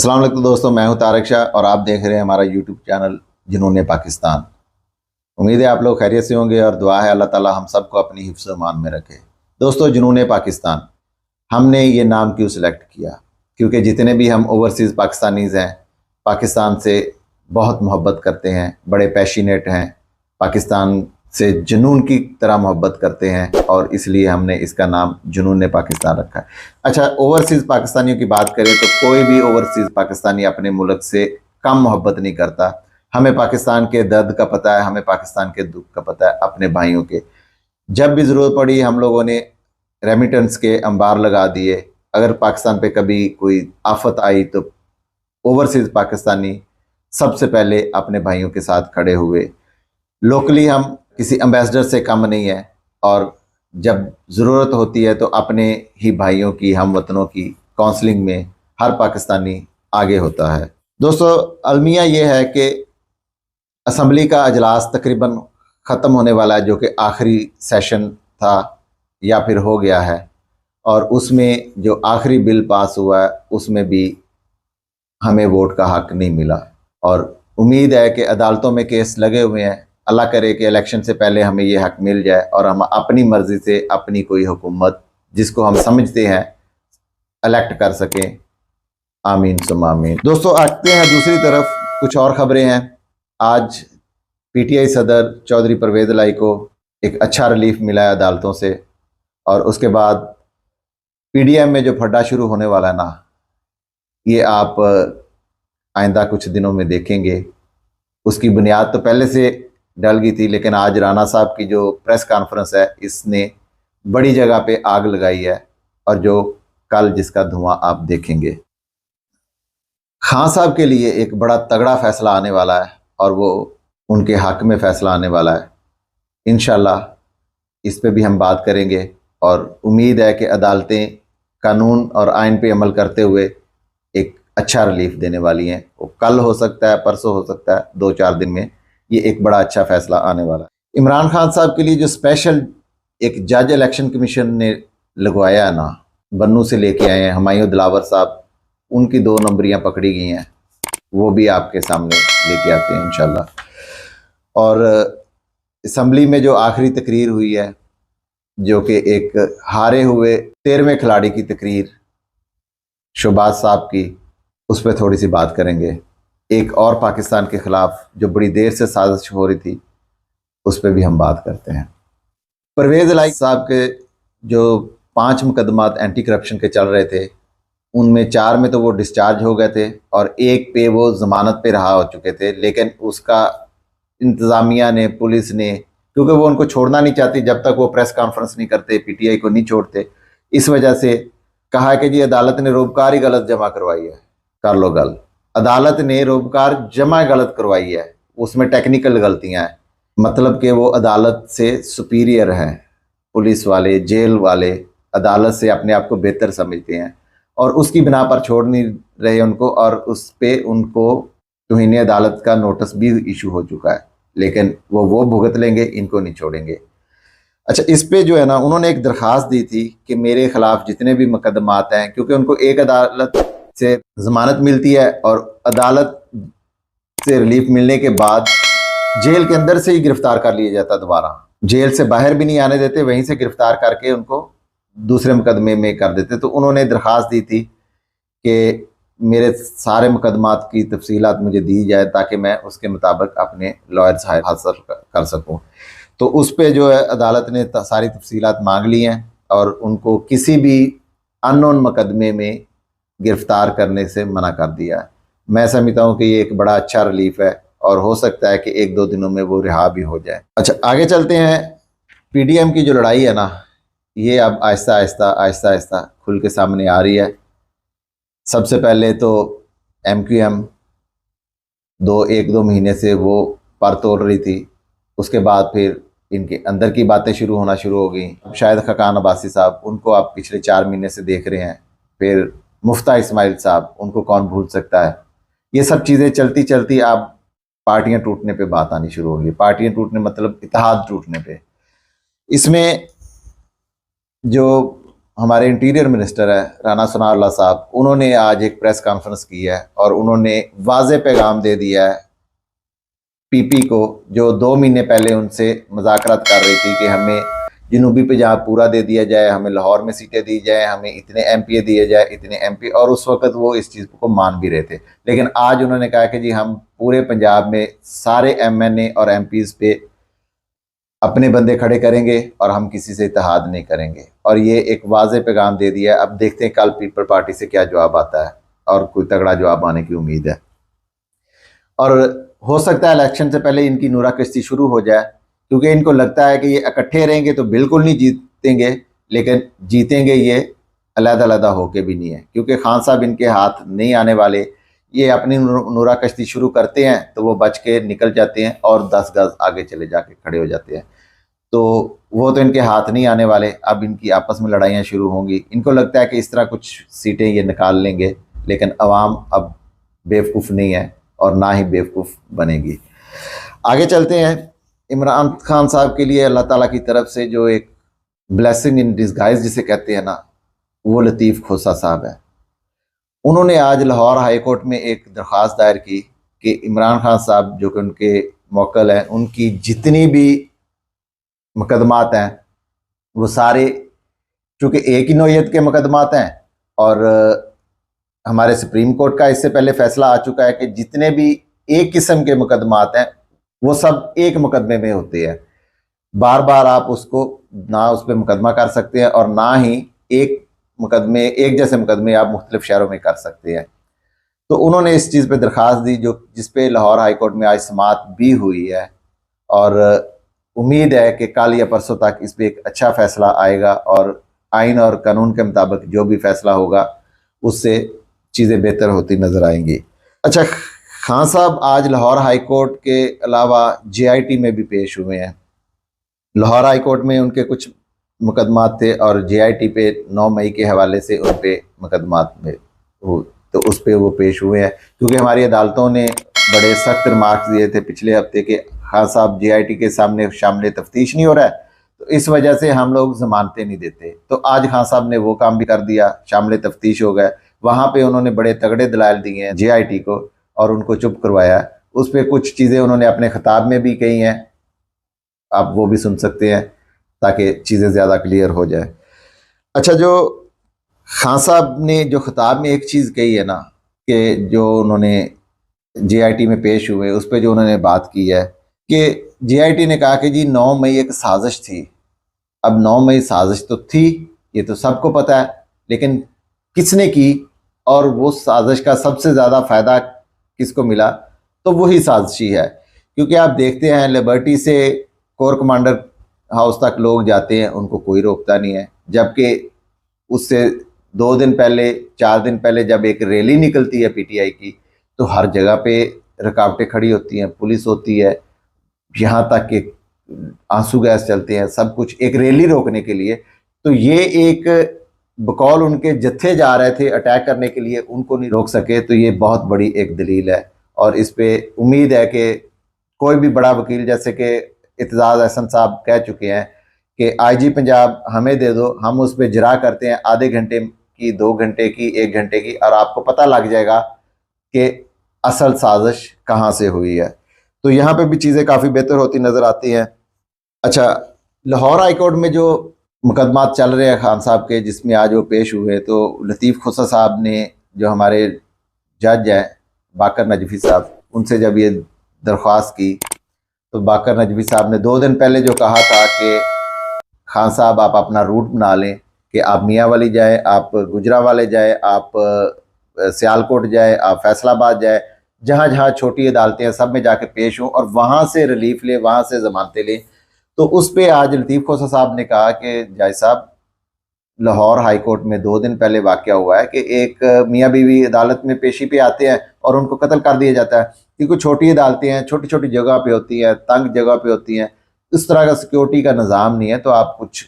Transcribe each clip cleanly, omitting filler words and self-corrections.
अस्सलाम वालेकुम दोस्तों, मैं हूं तारिक शाह और आप देख रहे हैं हमारा यूट्यूब चैनल जुनून पाकिस्तान। उम्मीद है आप लोग खैरियत से होंगे और दुआ है अल्लाह ताला हम सबको अपनी हिफ्ज़ मान में रखे। दोस्तों, जुनून पाकिस्तान हमने ये नाम क्यों सिलेक्ट किया? क्योंकि जितने भी हम ओवरसीज़ पाकिस्तानीज़ हैं, पाकिस्तान से बहुत मोहब्बत करते हैं, बड़े पैशनेट हैं, पाकिस्तान से जुनून की तरह मोहब्बत करते हैं और इसलिए हमने इसका नाम जुनून पाकिस्तान रखा है। अच्छा, ओवरसीज़ पाकिस्तानियों की बात करें तो कोई भी ओवरसीज़ पाकिस्तानी अपने मुल्क से कम मोहब्बत नहीं करता। हमें पाकिस्तान के दर्द का पता है, हमें पाकिस्तान के दुख का पता है, अपने भाइयों के। जब भी ज़रूरत पड़ी हम लोगों ने रेमिटेंस के अंबार लगा दिए। अगर पाकिस्तान पे कभी कोई आफत आई तो ओवरसीज़ पाकिस्तानी सबसे पहले अपने भाइयों के साथ खड़े हुए। लोकली हम किसी एम्बेसडर से कम नहीं है और जब ज़रूरत होती है तो अपने ही भाइयों की, हम वतनों की काउंसलिंग में हर पाकिस्तानी आगे होता है। दोस्तों, अलमिया ये है कि असम्बली का अजलास तकरीबन ख़त्म होने वाला है, जो कि आखिरी सेशन था या फिर हो गया है, और उसमें जो आखिरी बिल पास हुआ है उसमें भी हमें वोट का हक नहीं मिला। और उम्मीद है कि अदालतों में केस लगे हुए हैं। अल्लाह करे कि इलेक्शन से पहले हमें ये हक मिल जाए और हम अपनी मर्ज़ी से अपनी कोई हुकूमत जिसको हम समझते हैं इलेक्ट कर सकें। आमीन सुम्मा आमीन। दोस्तों, आते हैं दूसरी तरफ, कुछ और ख़बरें हैं। आज पीटीआई सदर चौधरी परवेज़ इलाही को एक अच्छा रिलीफ मिला है अदालतों से, और उसके बाद पीडीएम में जो फड्डा शुरू होने वाला है ना, ये आप आइंदा कुछ दिनों में देखेंगे। उसकी बुनियाद तो पहले से डल गई थी, लेकिन आज राना साहब की जो प्रेस कॉन्फ्रेंस है इसने बड़ी जगह पे आग लगाई है, और जो कल जिसका धुआं आप देखेंगे। खान साहब के लिए एक बड़ा तगड़ा फैसला आने वाला है और वो उनके हक में फैसला आने वाला है। इंशाल्लाह इस पे भी हम बात करेंगे और उम्मीद है कि अदालतें कानून और आइन पे अमल करते हुए एक अच्छा रिलीफ देने वाली हैं। वो कल हो सकता है, परसों हो सकता है, 2-4 दिन में ये एक बड़ा अच्छा फैसला आने वाला है। इमरान खान साहब के लिए जो स्पेशल एक जज इलेक्शन कमीशन ने लगवाया है ना, बन्नू से लेके आए हैं हुमायूं दिलावर साहब, उनकी 2 नंबरियां पकड़ी गई हैं, वो भी आपके सामने लेके आते हैं इंशाल्लाह। और असम्बली में जो आखिरी तकरीर हुई है, जो कि एक हारे हुए 13वें खिलाड़ी की तकरीर शहबाज साहब की, उस पर थोड़ी सी बात करेंगे। एक और पाकिस्तान के ख़िलाफ़ जो बड़ी देर से साजिश हो रही थी, उस पर भी हम बात करते हैं। परवेज़ इलाही साहब के जो 5 मुकदमात एंटी करप्शन के चल रहे थे, उनमें 4 में तो वो डिस्चार्ज हो गए थे और एक पे वो ज़मानत पे रहा हो चुके थे, लेकिन उसका इंतज़ामिया ने, पुलिस ने, क्योंकि वो उनको छोड़ना नहीं चाहती जब तक वो प्रेस कॉन्फ्रेंस नहीं करते, पीटीआई को नहीं छोड़ते, इस वजह से कहा कि जी अदालत ने रोबकार ही गलत जमा करवाई है। कर लो गल, अदालत ने रोबकार जमा गलत करवाई है, उसमें टेक्निकल गलतियां हैं, मतलब कि वो अदालत से सुपीरियर हैं। पुलिस वाले, जेल वाले अदालत से अपने आप को बेहतर समझते हैं और उसकी बिना पर छोड़ नहीं रहे उनको, और उस पर उनको तौहीन अदालत का नोटिस भी इशू हो चुका है, लेकिन वो भुगत लेंगे, इनको नहीं छोड़ेंगे। अच्छा, इस पे जो है ना, उन्होंने एक दरख्वास्त दी थी कि मेरे खिलाफ जितने भी मुकदमात हैं, क्योंकि उनको एक अदालत से ज़मानत मिलती है और अदालत से रिलीफ मिलने के बाद जेल के अंदर से ही गिरफ्तार कर लिया जाता, दोबारा जेल से बाहर भी नहीं आने देते, वहीं से गिरफ्तार करके उनको दूसरे मुकदमे में कर देते। तो उन्होंने दरख्वास्त दी थी कि मेरे सारे मुकदमात की तफसीलात मुझे दी जाए ताकि मैं उसके मुताबिक अपने लॉयर्स हासिल कर सकूँ। तो उस पर जो है अदालत ने सारी तफसीलात मांग ली हैं और उनको किसी भी अननोन मुकदमे में गिरफ्तार करने से मना कर दिया है। मैं समझता हूँ कि ये एक बड़ा अच्छा रिलीफ है और हो सकता है कि 1-2 दिनों में वो रिहा भी हो जाए। अच्छा, आगे चलते हैं। पीडीएम की जो लड़ाई है ना, ये अब आहिस्ता आहिस्ता खुल के सामने आ रही है। सबसे पहले तो एमक्यूएम 1-2 महीने से वो पर तोड़ रही थी, उसके बाद फिर इनके अंदर की बातें होना शुरू हो गई। शायद खकान अब्बासी साहब, उनको आप पिछले 4 महीने से देख रहे हैं, फिर मुफ्ता इस्माइल साहब, उनको कौन भूल सकता है। ये सब चीज़ें चलती चलती आप पार्टियां टूटने पे बात आनी शुरू होगी। पार्टियां टूटने मतलब इत्तेहाद टूटने पे। इसमें जो हमारे इंटीरियर मिनिस्टर है राना सनाउल्लाह साहब, उन्होंने आज एक प्रेस कॉन्फ्रेंस की है और उन्होंने वाज़ेह पैगाम दे दिया है पीपी को, जो 2 महीने पहले उनसे मुज़ाकरात कर रही थी कि हमें जनूबी पंजाब पूरा दे दिया जाए, हमें लाहौर में सीटें दी जाए, हमें इतने एमपी दिए जाए, इतने एमपी, और उस वक्त वो इस चीज़ को मान भी रहे थे। लेकिन आज उन्होंने कहा कि जी हम पूरे पंजाब में सारे एमएनए और एमपीज़ पे अपने बंदे खड़े करेंगे और हम किसी से इत्तेहाद नहीं करेंगे, और ये एक वाज़ेह पैगाम दे दिया है। अब देखते हैं कल पीपल पार्टी से क्या जवाब आता है, और कोई तगड़ा जवाब आने की उम्मीद है। और हो सकता है इलेक्शन से पहले इनकी नूरा कश्ती शुरू हो जाए, क्योंकि इनको लगता है कि ये इकट्ठे रहेंगे तो बिल्कुल नहीं जीतेंगे, लेकिन जीतेंगे ये अलग-अलग होके भी नहीं है, क्योंकि खान साहब इनके हाथ नहीं आने वाले। ये अपनी नूरा कश्ती शुरू करते हैं तो वो बच के निकल जाते हैं और 10 गज आगे चले जाके खड़े हो जाते हैं, तो वो तो इनके हाथ नहीं आने वाले। अब इनकी आपस में लड़ाइयाँ शुरू होंगी। इनको लगता है कि इस तरह कुछ सीटें ये निकाल लेंगे, लेकिन अवाम अब बेवकूफ़ नहीं है और ना ही बेवकूफ़ बनेगी। आगे चलते हैं। इमरान खान साहब के लिए अल्लाह ताला की तरफ से जो एक ब्लेसिंग इन डिस्गाइज जिसे कहते हैं ना, वो लतीफ़ खोसा साहब है। उन्होंने आज लाहौर हाई कोर्ट में एक दरख्वास्त दायर की कि इमरान खान साहब जो कि उनके मौक्कल हैं, उनकी जितनी भी मुकदमात हैं वो सारे, चूँकि एक ही नौयत के मुकदमात हैं, और हमारे सुप्रीम कोर्ट का इससे पहले फैसला आ चुका है कि जितने भी एक किस्म के मुकदमात हैं वो सब एक मुकदमे में होते हैं। बार बार आप उसको ना उस पर मुकदमा कर सकते हैं और ना ही एक जैसे मुकदमे आप मुख्तलिफ शहरों में कर सकते हैं। तो उन्होंने इस चीज़ पे दरख्वास्त दी, जो जिस पे लाहौर हाई कोर्ट में आज समाअत भी हुई है, और उम्मीद है कि कल या परसों तक इस पर एक अच्छा फैसला आएगा और आइन और कानून के मुताबिक जो भी फैसला होगा उससे चीज़ें बेहतर होती नज़र आएंगी। अच्छा, खान साहब आज लाहौर हाई कोर्ट के अलावा जेआईटी में भी पेश हुए हैं। लाहौर हाई कोर्ट में उनके कुछ मुकदमात थे और जेआईटी पे 9 मई के हवाले से उन पे मुकदमात में तो उस पे वो पेश हुए हैं, क्योंकि हमारी अदालतों ने बड़े सख्त रिमार्क्स दिए थे पिछले हफ्ते के खान साहब जेआईटी के सामने शामिल तफ्तीश नहीं हो रहा है, तो इस वजह से हम लोग जमानतें नहीं देते। तो आज खान साहब ने वो काम भी कर दिया, शामिल तफ्तीश हो गए। वहाँ पे उन्होंने बड़े तगड़े दलाइल दिए हैं जेआईटी को और उनको चुप करवाया। उस पर कुछ चीज़ें उन्होंने अपने खिताब में भी कही हैं, आप वो भी सुन सकते हैं ताकि चीज़ें ज़्यादा क्लियर हो जाए। अच्छा, जो खान साहब ने जो खिताब में एक चीज़ कही है ना, कि जो उन्होंने जेआईटी में पेश हुए उस पर जो उन्होंने बात की है कि जेआईटी ने कहा कि जी 9 मई एक साजिश थी। अब 9 मई साजिश तो थी, ये तो सबको पता है, लेकिन किसने की और वो साजिश का सबसे ज़्यादा फ़ायदा किसको मिला, तो वही साजिशी है। क्योंकि आप देखते हैं लिबर्टी से कोर कमांडर हाउस तक लोग जाते हैं, उनको कोई रोकता नहीं है, जबकि उससे 2 दिन पहले 4 दिन पहले जब एक रैली निकलती है पीटीआई की, तो हर जगह पे रुकावटें खड़ी होती हैं, पुलिस होती है, यहाँ तक कि आंसू गैस चलते हैं, सब कुछ एक रैली रोकने के लिए। तो ये एक बकौल उनके जत्थे जा रहे थे अटैक करने के लिए, उनको नहीं रोक सके, तो ये बहुत बड़ी एक दलील है। और इस पे उम्मीद है कि कोई भी बड़ा वकील, जैसे कि इत्तेज़ाज़ अहसन साहब कह चुके हैं कि आईजी पंजाब हमें दे दो, हम उस पर जरा करते हैं आधे घंटे की, 2 घंटे की, 1 घंटे की, और आपको पता लग जाएगा कि असल साजिश कहाँ से हुई है। तो यहाँ पे भी चीज़ें काफ़ी बेहतर होती नज़र आती हैं। अच्छा, लाहौर हाई कोर्ट में जो मुकदमात चल रहे हैं खान साहब के, जिसमें आज वो पेश हुए, तो लतीफ़ खोसा साहब ने, जो हमारे जज हैं बाकर नजफी साहब, उनसे जब ये दरख्वास्त की, तो बाकर नजफी साहब ने 2 दिन पहले जो कहा था कि खान साहब आप अपना रूट बना लें कि आप मियाँ वाली जाए, आप गुजरावाले जाए, आप सियालकोट जाए, आप फैसलाबाद जाए, जहाँ जहाँ छोटी अदालतें हैं सब में जाके पेश हों और वहाँ से रिलीफ लें, वहाँ से ज़मानतें लें। तो उस पर आज लतीफ़ खोसा साहब ने कहा कि जज साहब, लाहौर हाई कोर्ट में 2 दिन पहले वाक़या हुआ है कि एक मियाँ बीवी अदालत में पेशी पे आते हैं और उनको कत्ल कर दिया जाता है, क्योंकि छोटी अदालतें हैं, छोटी छोटी जगह पे होती हैं, तंग जगह पे होती हैं, इस तरह का सिक्योरिटी का निज़ाम नहीं है। तो आप कुछ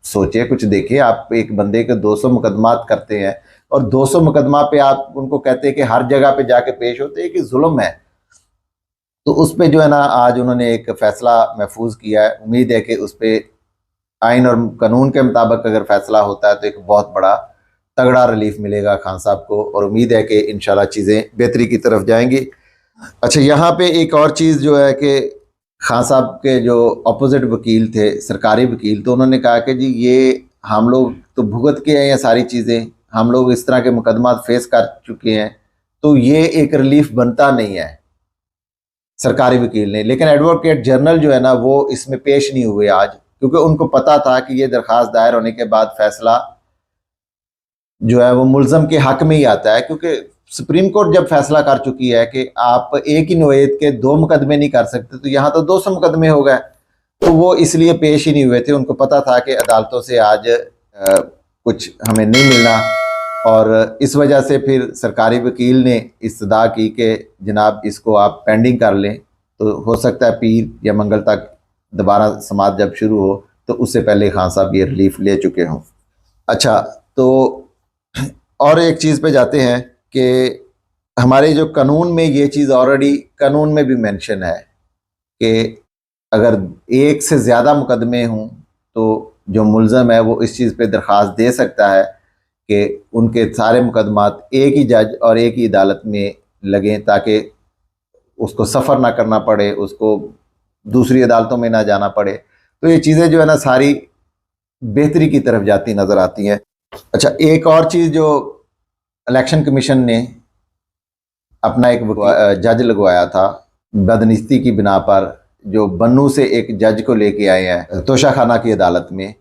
सोचिए, कुछ देखिए। आप एक बंदे के 200 मुकदमात करते हैं और 200 मुकदमा पे आप उनको कहते हैं कि हर जगह पे जाके पेश होते हैं, कि जुल्म है। तो उस पर जो है ना, आज उन्होंने एक फ़ैसला महफूज किया है। उम्मीद है कि उस पर आइन और कानून के मुताबिक अगर फैसला होता है तो एक बहुत बड़ा तगड़ा रिलीफ मिलेगा खान साहब को, और उम्मीद है कि इंशाल्लाह चीज़ें बेहतरी की तरफ जाएंगी। अच्छा, यहाँ पे एक और चीज़ जो है कि खान साहब के जो अपोजिट वकील थे, सरकारी वकील, तो उन्होंने कहा कि जी ये हम लोग तो भुगत के हैं ये सारी चीज़ें, हम लोग इस तरह के मुकदमा फेस कर चुके हैं, तो ये एक रिलीफ बनता नहीं है सरकारी वकील ने। लेकिन एडवोकेट जनरल जो है ना वो इसमें पेश नहीं हुए आज, क्योंकि उनको पता था कि ये दरख्वास्त दायर होने के बाद फैसला जो है वो मुलजम के हक में ही आता है, क्योंकि सुप्रीम कोर्ट जब फैसला कर चुकी है कि आप एक ही नोएत के 2 मुकदमे नहीं कर सकते, तो यहाँ तो 200 मुकदमे हो गए, तो वो इसलिए पेश ही नहीं हुए थे। उनको पता था कि अदालतों से आज कुछ हमें नहीं मिलना, और इस वजह से फिर सरकारी वकील ने इस्तदा की कि जनाब इसको आप पेंडिंग कर लें, तो हो सकता है पीर या मंगल तक दोबारा समात जब शुरू हो तो उससे पहले खान साहब ये रिलीफ ले चुके हों। अच्छा, तो और एक चीज़ पे जाते हैं कि हमारे जो कानून में ये चीज़ ऑलरेडी कानून में भी मेंशन है कि अगर एक से ज़्यादा मुकदमे हों तो जो मुलज़म है वो इस चीज़ पे दरख्वास्त दे सकता है कि उनके सारे मुकदमात एक ही जज और एक ही अदालत में लगें, ताकि उसको सफ़र ना करना पड़े, उसको दूसरी अदालतों में ना जाना पड़े। तो ये चीज़ें जो है ना सारी बेहतरी की तरफ जाती नज़र आती हैं। अच्छा, एक और चीज़ जो इलेक्शन कमीशन ने अपना एक जज लगवाया था बदनीति की बिना पर, जो बन्नू से एक जज को लेके आए हैं तोशाखाना की अदालत में,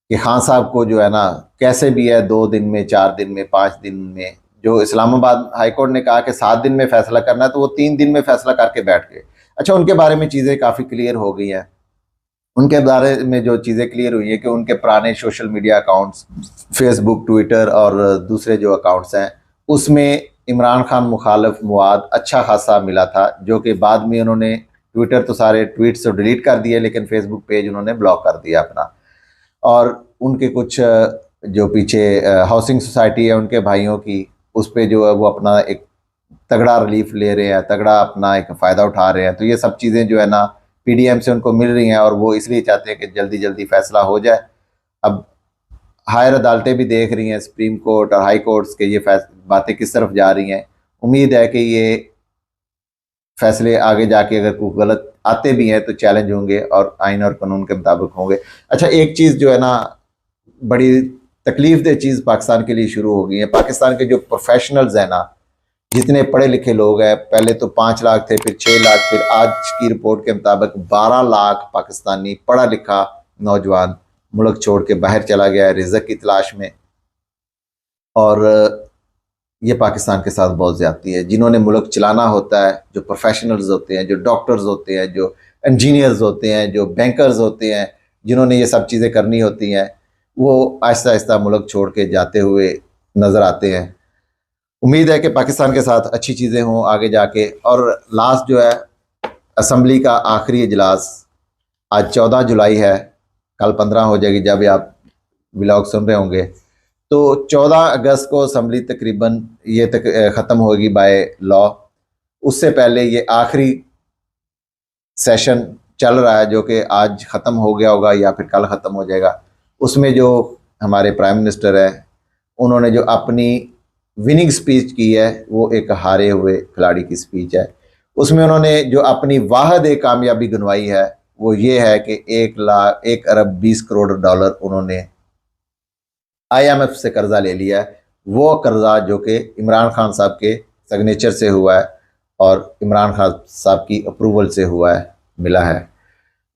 कि खान साहब को जो है ना कैसे भी है 2 दिन में, 4 दिन में, 5 दिन में, जो इस्लामाबाद हाई कोर्ट ने कहा कि 7 दिन में फैसला करना है, तो वो 3 दिन में फैसला करके बैठ गए। अच्छा, उनके बारे में चीज़ें काफ़ी क्लियर हो गई हैं। उनके बारे में जो चीज़ें क्लियर हुई है कि उनके पुराने social media accounts, Facebook, Twitter और दूसरे जो अकाउंट्स हैं, उसमें इमरान खान मुखालिफ मवाद अच्छा खासा मिला था, जो कि बाद में उन्होंने ट्विटर तो सारे ट्वीट्स तो डिलीट कर दिए, लेकिन फेसबुक पेज उन्होंने ब्लॉक कर दिया अपना। और उनके कुछ जो पीछे हाउसिंग सोसाइटी है उनके भाइयों की, उस पर जो है वो अपना एक तगड़ा रिलीफ ले रहे हैं, तगड़ा अपना एक फ़ायदा उठा रहे हैं। तो ये सब चीज़ें जो है ना पीडीएम से उनको मिल रही हैं, और वो इसलिए चाहते हैं कि जल्दी जल्दी फैसला हो जाए। अब हायर अदालतें भी देख रही हैं, सुप्रीम कोर्ट और हाई कोर्ट्स के ये बातें किस तरफ जा रही हैं। उम्मीद है कि ये फैसले आगे जाके अगर कोई गलत आते भी हैं तो चैलेंज होंगे और आइन और कानून के मुताबिक होंगे। अच्छा, एक चीज़ जो है ना बड़ी तकलीफ दह चीज़ पाकिस्तान के लिए शुरू हो गई है। पाकिस्तान के जो प्रोफेशनल्स हैं ना, जितने पढ़े लिखे लोग हैं, पहले तो 5 लाख थे, फिर 6 लाख, फिर आज की रिपोर्ट के मुताबिक 12 लाख पाकिस्तानी पढ़ा लिखा नौजवान मुल्क छोड़ के बाहर चला गया है रिज़्क की तलाश में। और ये पाकिस्तान के साथ बहुत ज़्यादती है। जिन्होंने मुल्क चलाना होता है, जो प्रोफेशनल्स होते हैं, जो डॉक्टर्स होते हैं, जो इंजीनियर्स होते हैं, जो बैंकर्स होते हैं, जिन्होंने ये सब चीज़ें करनी होती हैं, वो आहिस्ता आहिस्ता मुल्क छोड़ के जाते हुए नज़र आते हैं। उम्मीद है कि पाकिस्तान के साथ अच्छी चीज़ें हों आगे जाके। और लास्ट जो है असम्बली का आखिरी इजलास आज 14 जुलाई है, कल 15 हो जाएगी जब आप व्लॉग सुन रहे होंगे। तो 14 अगस्त को असम्बली तकरीबन ये ख़त्म होगी बाय लॉ। उससे पहले ये आखिरी सेशन चल रहा है, जो कि आज ख़त्म हो गया होगा या फिर कल ख़त्म हो जाएगा। उसमें जो हमारे प्राइम मिनिस्टर है, उन्होंने जो अपनी विनिंग स्पीच की है वो एक हारे हुए खिलाड़ी की स्पीच है। उसमें उन्होंने जो अपनी वाहिद एक कामयाबी गिनवाई है वो ये है कि 1 अरब 20 करोड़ डॉलर उन्होंने IMF से कर्जा ले लिया है। वो कर्जा जो कि इमरान खान साहब के सिग्नेचर से हुआ है और इमरान खान साहब की अप्रूवल से हुआ है, मिला है।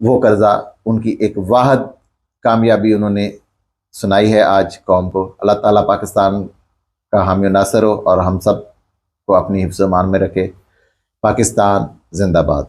वो कर्जा उनकी एक वाहिद कामयाबी उन्होंने सुनाई है आज कौम को। अल्लाह ताला पाकिस्तान का हामी नासर हो और हम सब को अपनी हिफ्ज़-ओ-मान में रखे। पाकिस्तान जिंदाबाद।